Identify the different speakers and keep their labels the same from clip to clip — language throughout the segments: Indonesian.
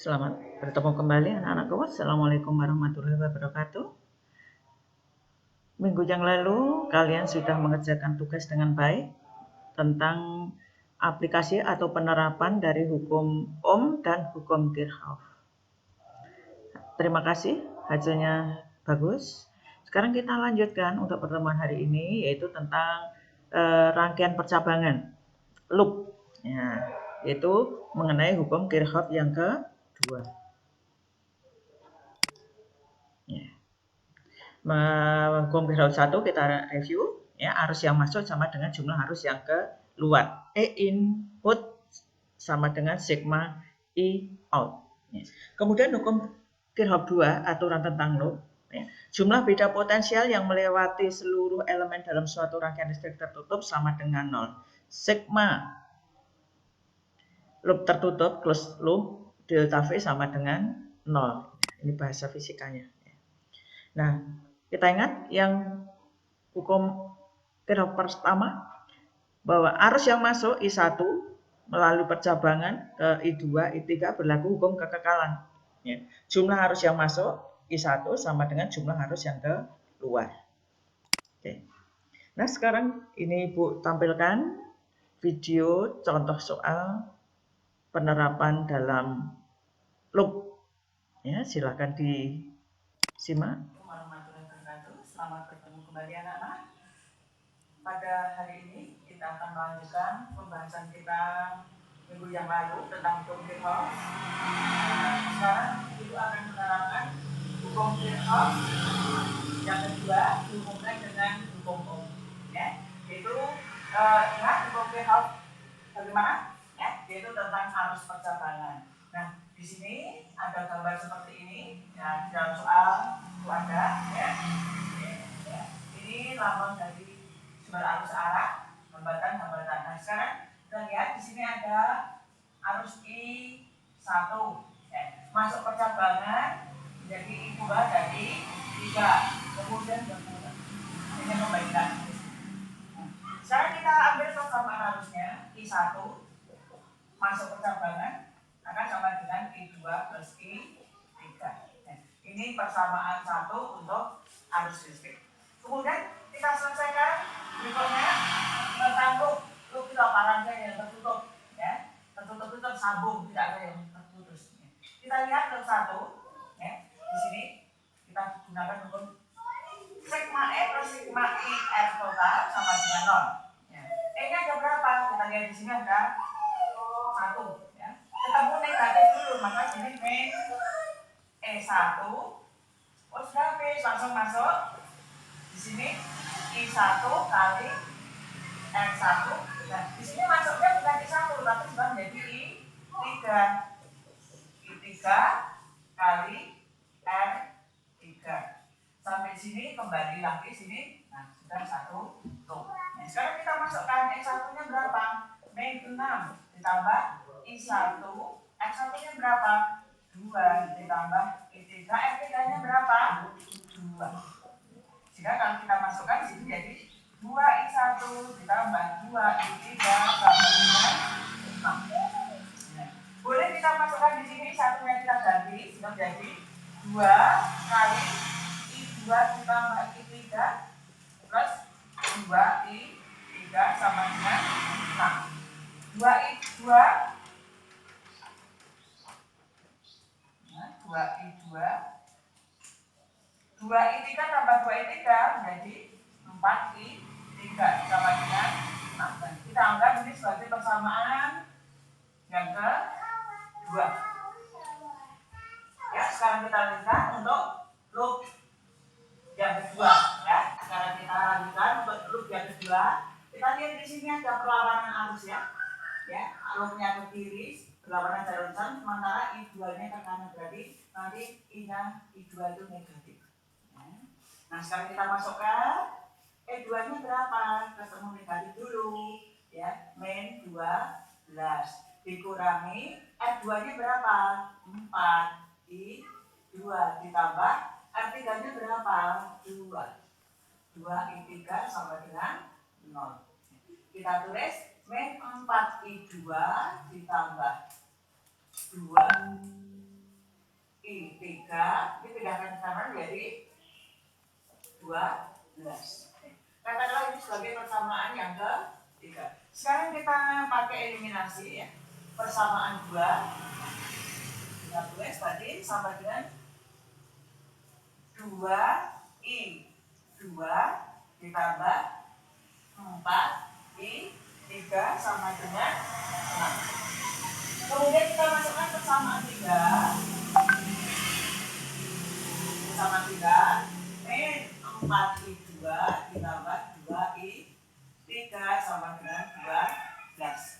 Speaker 1: Selamat bertemu kembali anak-anakku. Assalamualaikum warahmatullahi wabarakatuh. Minggu yang lalu kalian sudah mengerjakan tugas dengan baik tentang aplikasi atau penerapan dari hukum Ohm dan hukum Kirchhoff. Terima kasih, hasilnya bagus. Sekarang kita lanjutkan untuk pertemuan hari ini, yaitu tentang rangkaian percabangan, loop, ya, yaitu mengenai hukum Kirchhoff yang kedua. Ya. Hukum Kirchhoff 1 kita review, ya, arus yang masuk sama dengan jumlah arus yang keluar. E input sama dengan sigma I out. Ya. Kemudian hukum Kirchhoff 2, aturan tentang loop, ya, jumlah beda potensial yang melewati seluruh elemen dalam suatu rangkaian listrik tertutup sama dengan 0. Sigma loop tertutup, closed loop, delta V sama dengan 0. Ini bahasa fisikanya. Nah, kita ingat yang hukum Kirchhoff pertama, bahwa arus yang masuk I1 melalui percabangan ke I2, I3 berlaku hukum kekekalan. Ya. Jumlah arus yang masuk I1 sama dengan jumlah arus yang keluar. Oke. Nah, sekarang ini Ibu tampilkan video contoh soal penerapan dalam loop. Ya, silakan disimak. Selamat bertemu kembali anak-anak. Pada hari ini kita akan melanjutkan pembahasan kita minggu yang lalu tentang hukum Kirchhoff. Sekarang Ibu akan menerapkan hukum Kirchhoff yang kedua dihubungkan dengan hukum Ohm. Ya, yaitu ingat hukum Kirchhoff bagaimana? Ya, yaitu tentang arus percabangan. Nah, di sini ada gambar seperti ini. Ya, di dalam soal itu ada, ya. Ini lambang dari sumber arus arah, hambatan. Nah, sekarang kita lihat di sini ada arus I1, ya, masuk percabangan menjadi I2 dari 3, kemudian berputar. Ini kembalikan. Sekarang kita ambil persamaan arusnya I1 masuk percabangan akan sama dengan I2 plus I3. Nah, ini persamaan 1 untuk arus listrik. Kemudian kita selesaikan berikutnya tentang loop itu rangkaian yang tertutup, ya, tertutup itu tersambung, tidak ada yang terputus. Ya. Kita lihat loop 1, ya, di sini kita gunakan hukum sigma E plus sigma I F total sama dengan 0. Ya. E-nya ada berapa? Kita lihat di sini ada 1, ya. Ketemu negatif dulu, maka sini min E1. Oh, sudah habis, langsung masuk. Di sini I1 kali R1. Nah, di sini masuknya bukan I1 tapi sudah menjadi I3. I3 kali R3. Sampai sini kembali lagi sini. Nah, sudah 1 tuh. Nah, sekarang kita masukkan X1-nya berapa? Min 6 ditambah I1. X1-nya berapa? 2 ditambah I3. R3-nya berapa? 2. Jika kalau kita masukkan di sini jadi 2I1 ditambah 2I3 sama dengan 6. Nah, boleh kita masukkan di sini satunya kita ganti sudah jadi 2 kali I2 ditambah I3 plus 2I3 sama dengan 6. 2I2 2I3 tambah 2I3 menjadi 4I3 sama dengan 6. Dan kita anggap ini sebagai persamaan yang kedua. Ya, sekarang kita lihat untuk loop yang kedua. Ya, sekarang kita lanjutkan untuk loop yang kedua. Kita lihat di sini ada perlawanan arus, ya. Ya, loopnya ke kiri berlawanan jalan, sementara I2-nya ke kanan, berarti nanti I-nya I2 itu negatif. Nah, sekarang kita masukkan E2-nya berapa? Ketemu negatif dulu, ya, min 12 dikurangi R2-nya berapa? 4 I2 ditambah R3-nya berapa? 2 I3 sama dengan 0. Kita tulis min 4I2 ditambah 2 I3 dipindahkan ke kanan jadi 12. Katakanlah ini sebagai persamaan yang ketiga. Sekarang kita pakai eliminasi ya. Persamaan 2 kita tulis tadi sama dengan 2I2 ditambah 4I3 sama dengan 6. Kemudian kita masukkan persamaan 3. Persamaan 3 min 4I2 ditambah 2I3 sama dengan 12.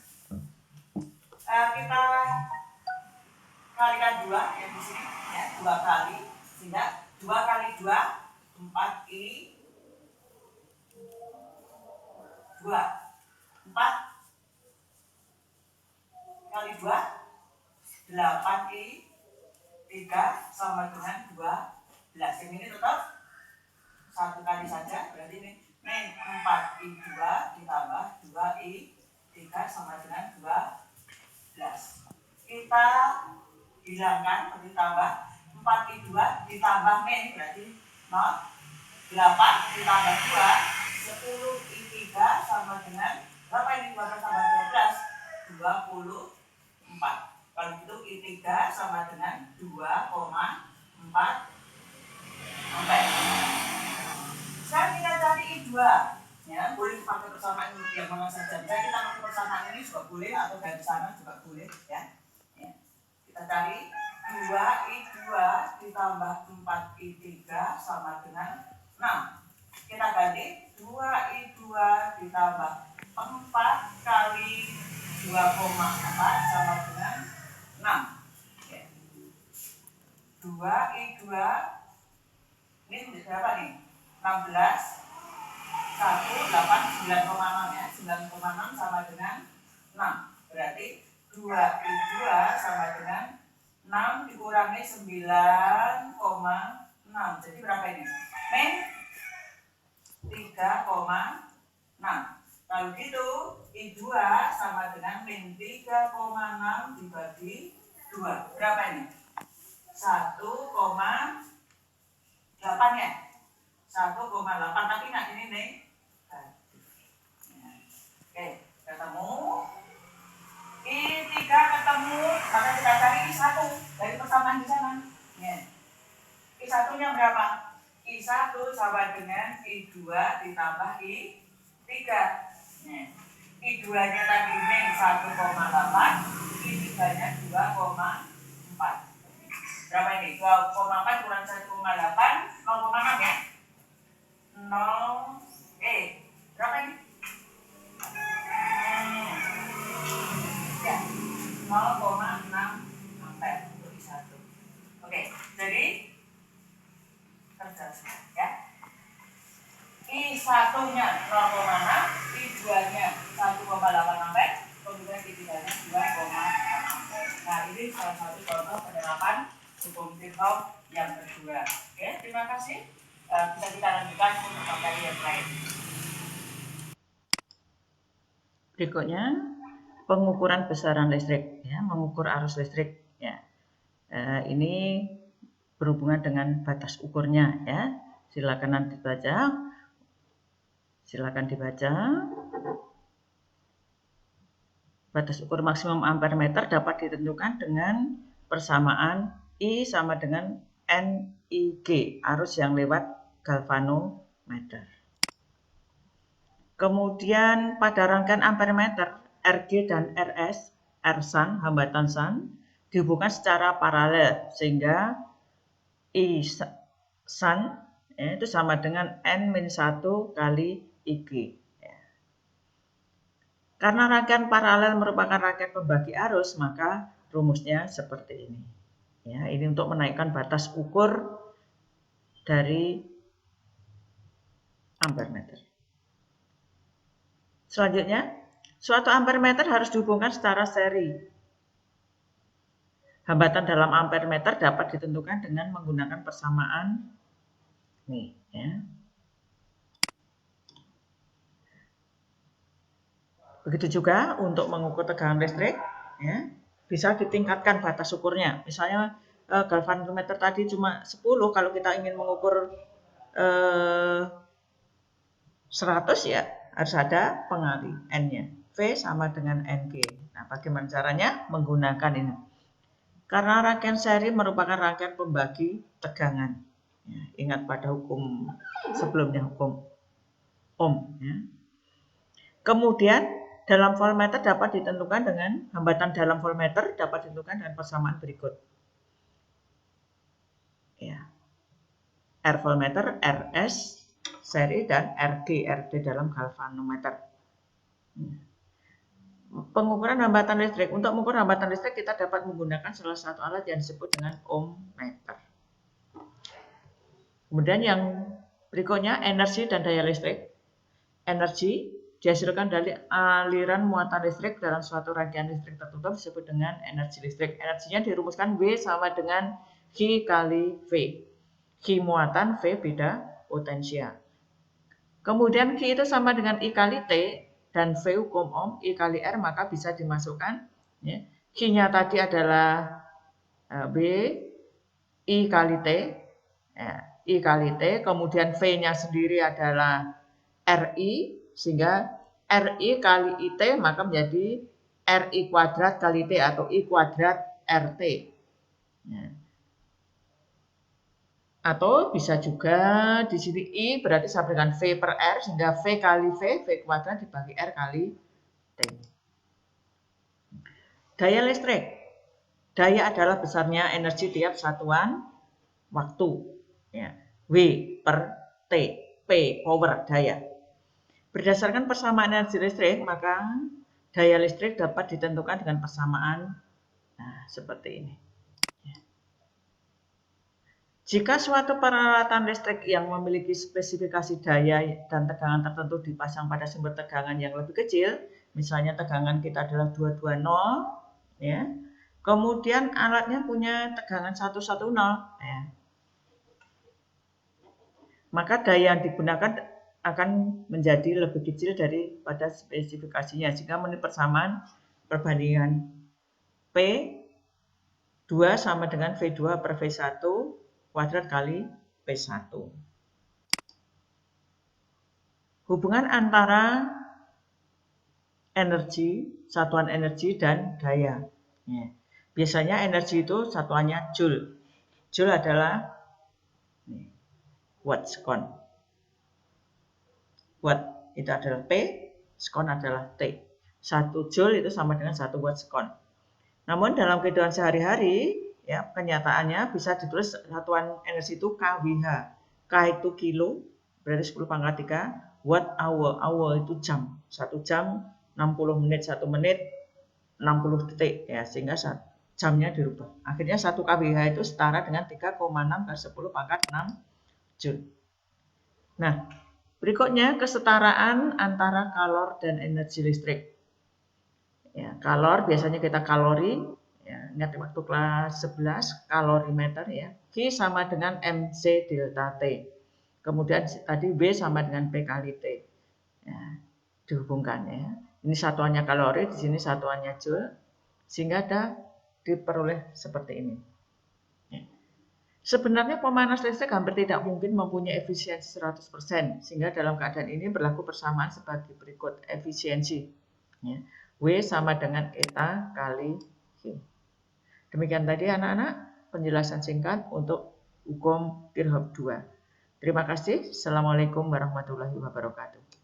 Speaker 1: Kita kalikan 2 yang di sini ya, 2 kali sehingga 2 kali 2 4I 2 4 kali 2 8I 3 sama dengan 12. Yang ini tetap satu kali saja, berarti ini min 4I2 ditambah 2I3 sama dengan 12. Kita hilangkan, ditambah 4I2 ditambah min berarti 0, 8 ditambah 2 10I3 sama dengan berapa ini? 12 tambah 12 24. Kalau gitu I3 sama dengan 2,4 ampere. Sekarang kita cari I2 ya, boleh pakai persamaan yang mana saja. Misalnya kita pakai persamaan ini juga boleh atau dari sana juga boleh ya. Kita cari 2I2 ditambah 4I3 sama dengan 6. Kita ganti 2I2 ditambah 4 kali 2,4 sama dengan 6. 2I2 ini berapa nih? 16 1 8 9,6 ya. 9,6 sama dengan 6. Berarti 2I2 sama dengan 6 dikurangi 9,6. Jadi berapa ini? Min 3,6. Kalau gitu I2 sama dengan min 3,6 dibagi 2. Berapa ini? 1,8 ya? 1,8, tapi nggak ini nih. Oke, ketemu. I3 ketemu, maka kita cari I1 dari persamaan di sana. I1-nya berapa? I1 sama dengan I2 ditambah I3. I2-nya tadi min 1,8, I3-nya 2,4. Berapa ini? 2,4 kurang 1,8, 0,6 ya? 0, berapa ini? Ya, 0,6 ampere untuk I1. Oke, jadi terjelas ya. I1-nya 0,6, I2-nya 1,8 ampere, kemudian I3-nya 2,4 ampere. Nah, ini salah satu contoh penerapan hukum Kirchhoff yang kedua. Oke, terima kasih. Bisa kita lanjutkan untuk materi yang lain.
Speaker 2: Berikutnya pengukuran besaran listrik, ya, mengukur arus listrik. Ya, ini berhubungan dengan batas ukurnya, ya. Silakan dibaca. Batas ukur maksimum ampere meter dapat ditentukan dengan persamaan I sama dengan NIG, arus yang lewat galvanometer. Kemudian pada rangkaian ampere meter, RG dan RS, R-SAN, hambatan SAN, dihubungkan secara paralel sehingga I-SAN itu sama dengan N-1 kali IG. Karena rangkaian paralel merupakan rangkaian pembagi arus, maka rumusnya seperti ini. Ya, ini untuk menaikkan batas ukur dari ampere meter. Selanjutnya, suatu ampere meter harus dihubungkan secara seri. Hambatan dalam ampere meter dapat ditentukan dengan menggunakan persamaan nih, ya. Begitu juga untuk mengukur tegangan listrik, ya, bisa ditingkatkan batas ukurnya. Misalnya galvanometer tadi cuma 10, kalau kita ingin mengukur 100 ya harus ada pengali N-nya. V sama dengan NG. Nah, bagaimana caranya? Menggunakan ini. Karena rangkaian seri merupakan rangkaian pembagi tegangan. Ya, ingat pada hukum sebelumnya, hukum Ohm. Ya. Kemudian dalam voltmeter dapat ditentukan dengan hambatan dalam voltmeter dapat ditentukan dengan persamaan berikut. Ya. R voltmeter, RS seri dan RD dalam galvanometer. Pengukuran hambatan listrik. Untuk mengukur hambatan listrik kita dapat menggunakan salah satu alat yang disebut dengan ohmmeter. Kemudian yang berikutnya energi dan daya listrik. Energi dihasilkan dari aliran muatan listrik dalam suatu rangkaian listrik tertutup disebut dengan energi listrik. Energinya dirumuskan W sama dengan Q kali V. Q muatan, V beda potensial. Kemudian Q itu sama dengan I kali T dan V hukum Ohm, I kali R, maka bisa dimasukkan. Ya. Q-nya tadi adalah B, I kali T, ya, I kali T, kemudian V-nya sendiri adalah RI, sehingga RI kali IT maka menjadi RI kuadrat kali T atau I kuadrat RT. Ya. Atau bisa juga di sini I berarti sama dengan V per R, sehingga V kali V kuadrat dibagi R kali T. Daya listrik. Daya adalah besarnya energi tiap satuan waktu. Ya. W per T, P power daya. Berdasarkan persamaan energi listrik, maka daya listrik dapat ditentukan dengan persamaan seperti ini. Jika suatu peralatan listrik yang memiliki spesifikasi daya dan tegangan tertentu dipasang pada sumber tegangan yang lebih kecil, misalnya tegangan kita adalah 220, ya. Kemudian alatnya punya tegangan 110, ya. Maka daya yang digunakan akan menjadi lebih kecil daripada spesifikasinya, sehingga menurut persamaan perbandingan P2 sama dengan V2 per V1 kuadrat kali P1. Hubungan antara energi, satuan energi dan daya. Ya. Biasanya energi itu satuannya joule. Joule adalah watt sekon. Watt itu adalah P, sekon adalah T. 1 joule itu sama dengan 1 watt sekon. Namun dalam kehidupan sehari-hari, ya, kenyataannya bisa ditulis satuan energi itu kWh. K itu kilo, berarti 10 pangkat 3. Watt hour, hour itu jam. 1 jam 60 menit, 1 menit 60 detik, ya, sehingga jamnya dirubah. Akhirnya 1 kWh itu setara dengan 3,6 kali 10 pangkat 6 joule. Nah, berikutnya kesetaraan antara kalor dan energi listrik. Ya, kalor biasanya kita kalori. Ya, ingat waktu kelas 11 kalorimeter, ya. Q sama dengan MC delta T. Kemudian tadi W sama dengan P kali T. Ya, dihubungkan, ya. Ini satuannya kalori, di sini satuannya joule, sehingga diperoleh seperti ini. Ya. Sebenarnya pemanas listrik hampir tidak mungkin mempunyai efisiensi 100%, sehingga dalam keadaan ini berlaku persamaan sebagai berikut efisiensi. Ya. W sama dengan eta kali Q. Demikian tadi anak-anak penjelasan singkat untuk hukum Kirchhoff 2. Terima kasih. Assalamualaikum warahmatullahi wabarakatuh.